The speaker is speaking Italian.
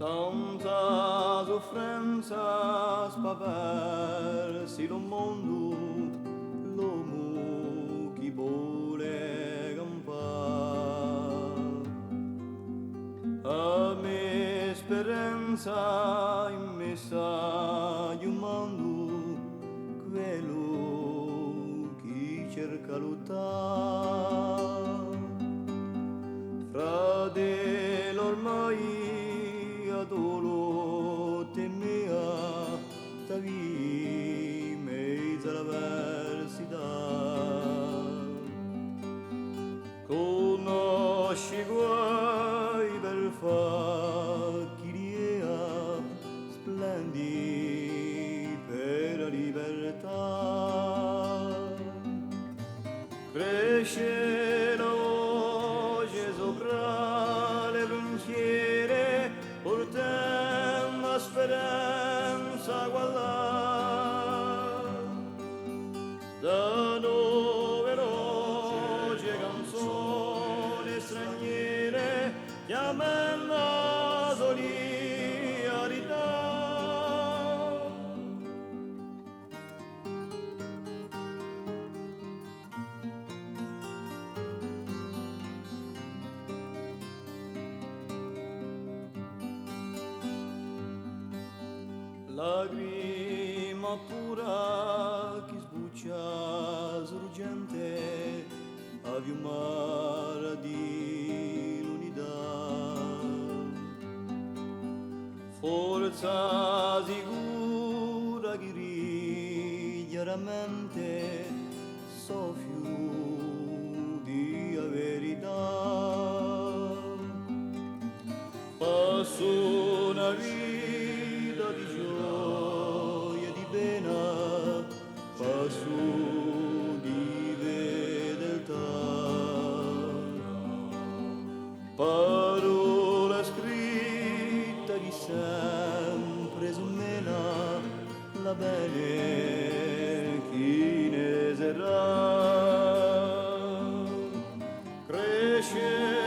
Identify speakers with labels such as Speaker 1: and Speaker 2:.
Speaker 1: tanta sofferenza spaversi lo mondo, l'uomo chi vuole campare. A me speranza immessa di un mondo, quello chi cerca lottare. Fratello ormai adoro temea, tavi mezzo all'avversità. Conosci guai per fa chi riea, splendi per la libertà. Cresce la voce sopra le frontiere, portando la speranza guardare. Da numerose canzoni straniere chiamano la solidarietà. Lagrima pura che sbuccia sorgente a fiumare di l'unità. Forza sicura che chiaramente soffio di verità. Passo una vita di gioia e di pena, passo di fedeltà. Parola scritta che sempre smena la bene chi ne sarà. Cresce